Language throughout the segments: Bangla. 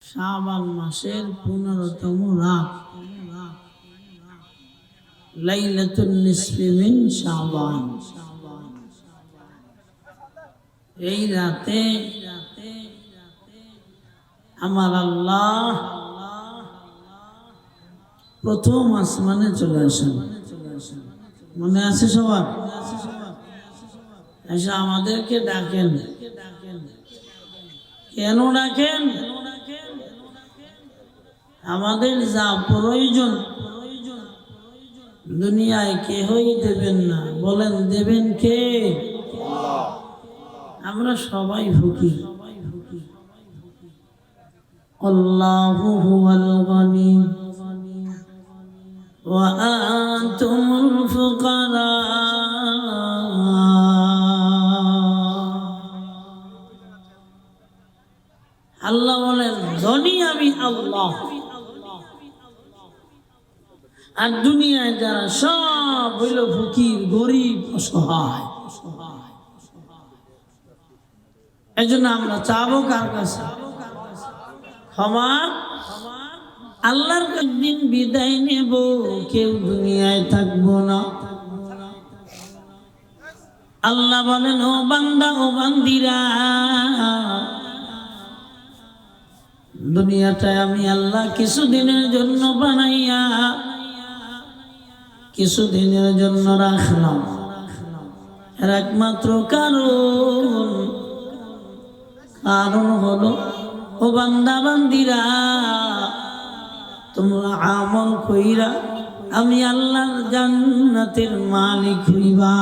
শাবান মাসের 15তম রাত লাইলাতুন নিসফি মিন শাবান। এই রাতে আমার আল্লাহ প্রথম আসমানে চলে আসেন। মনে আছে সবার? এসে আমাদেরকে ডাকেন। কেন ডাকেন? আমাদের যা প্রয়োজন দুনিয়ায় কেহই দেবেন না। বলেন দেবেন কে? আমরা সবাই ফকির। আল্লাহু হুয়াল গনি ওয়া আনতুমুল ফুকারা। আল্লাহ বলেন ধনী আমি আল্লাহ, আর দুনিয়ায় যারা সব হইল ফকির, গরিব, অসহায়। এই জন্য আমরা চাবো কার কাছে? ক্ষমা। আল্লাহর একদিন বিদায় নেব, কেউ দুনিয়ায় থাকবো না। আল্লাহ বলেন ও বান্দা ও বান্দিরা, দুনিয়াটায় আমি আল্লাহ কিছুদিনের জন্য বানাইয়া কিছুদিনের জন্য রাখলাম। এর একমাত্র কারণ হলো ও বান্দা বান্দিরা, তোমরা আমল কইরা আমি আল্লাহর জান্নাতের মালিক হইবা।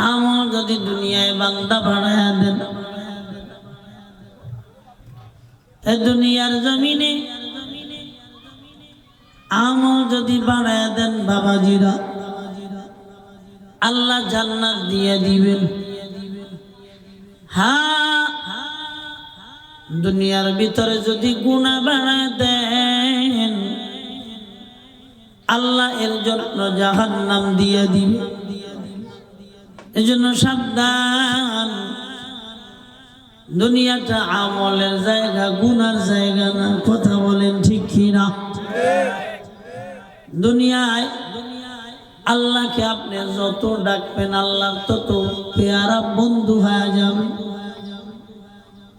আমল যদি দুনিয়ায় বান্দা বাড়ায়া দেন, দুনিয়ার জমিনে আমল যদি বাড়ায়া দেন বাবাজিরা, আল্লাহ জান্নাত দিয়ে দিবেন। হ্যাঁ, দুনিয়ার ভিতরে যদি গুনাহ বাড়ায়া দেন, আল্লাহ এর জন্য জাহান্নাম দিয়ে দিবে। এজন্য সাবধান, দুনিয়াটা আমলের জায়গা, গুনার জায়গা না। কথা বলেন ঠিক কিনা? দুনিয়ায় আল্লাহকে আপনি যত ডাকবেন আল্লাহর তত পেয়ারা বন্ধু হয়ে যাবে।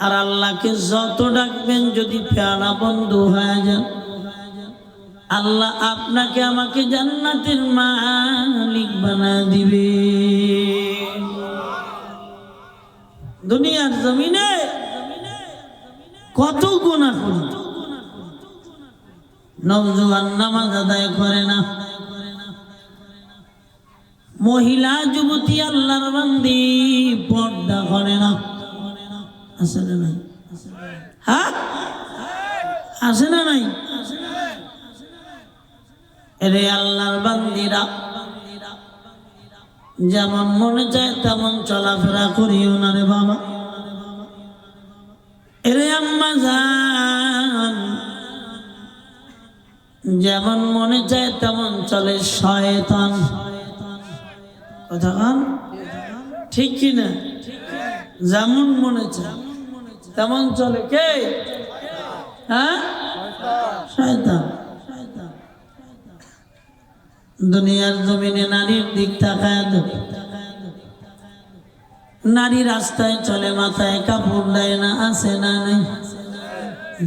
আর আল্লাহকে যত ডাকবেন যদি পেয়ারা বন্ধু হয়ে যান, আল্লাহ আপনাকে আমাকে জান্নাতের মালিক বানায় দিবে। দুনিয়ার জমিনে কত গুনাহ করি, নওজোয়ান নামাজ আদায় করে না, মহিলা যুবতী আল্লাহর বান্দি পর্দা করে না। আছে না নাই? হ্যাঁ, আছে না নাই? এরে আল্লাহর বান্দিরা, যেমন মনে চায় তেমন চলাফেরা করিও না রে বাবা। এরে আম্মা জান, যেমন মনে চায় তেমন চলে শয়তান। কথা কান ঠিক কিনা? যেমন মনে চায় তেমন চলে কে? হ্যাঁ, শয়তান। দুনিয়ার জমিনে নারীর দিক তাকায় তো, নারী রাস্তায় চলে, মাথায় কাপড় দেয় না। আছে না নাই?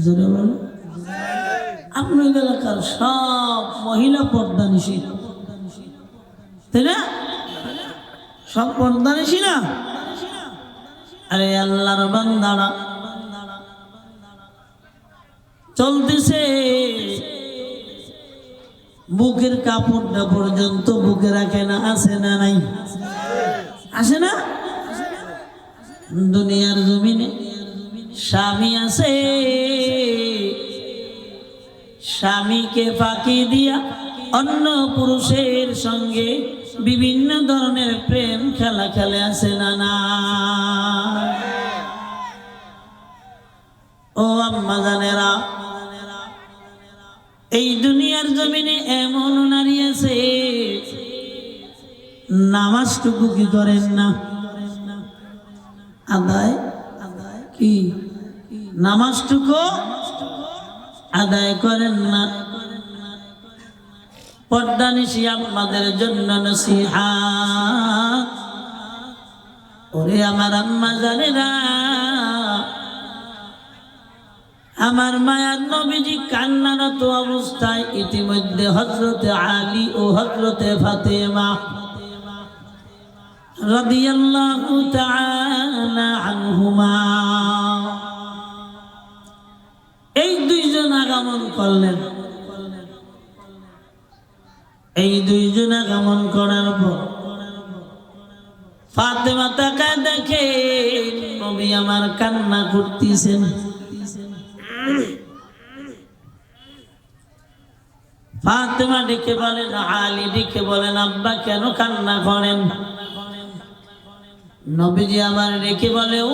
জোরে বলো। আপনার এলাকার সব মহিলা পর্দা নিষিদ্ধ, তাই না? সব পর্দা নিষিদ্ধ না? আরে আল্লাহর বান্দারা চলতেছে, বুকের কাপড়টা পর্যন্ত বুকে রাখে না। আছে না নাই? আসে না? দুনিয়ার জমিনে স্বামী আছে, স্বামীকে ফাঁকি দিয়া অন্য পুরুষের সঙ্গে বিভিন্ন ধরনের প্রেম খেলা খেলে। আছে না না? ও আম্মা জানেরা, এই দুনিয়ার জমিনে এমন নারী আছে নামাজটুকু কি করেন না? আদায় কি নামাজটুকু আদায় করেন না। পর্দা নিশি আমাদের জন্য নসিহাত। ওরে আমার আম্মা জানেরা, আমার মায়ার নবীজি কান্নারত অবস্থায় ইতিমধ্যে হযরতে আলী ও হযরতে ফাতেমা রাদিয়াল্লাহু তাআলা আনহুমা এই দুইজন আগমন করলেন। এই দুইজন আগমন করার পর ফাতেমা তাকায় দেখে নবী আমার কান্না করতেছেন। ফাতেমা ডেকে বলেন, আলী ডেকে বলেন, আব্বা কেন কান্না করেন? নবীজি আমার ডেকে বলে,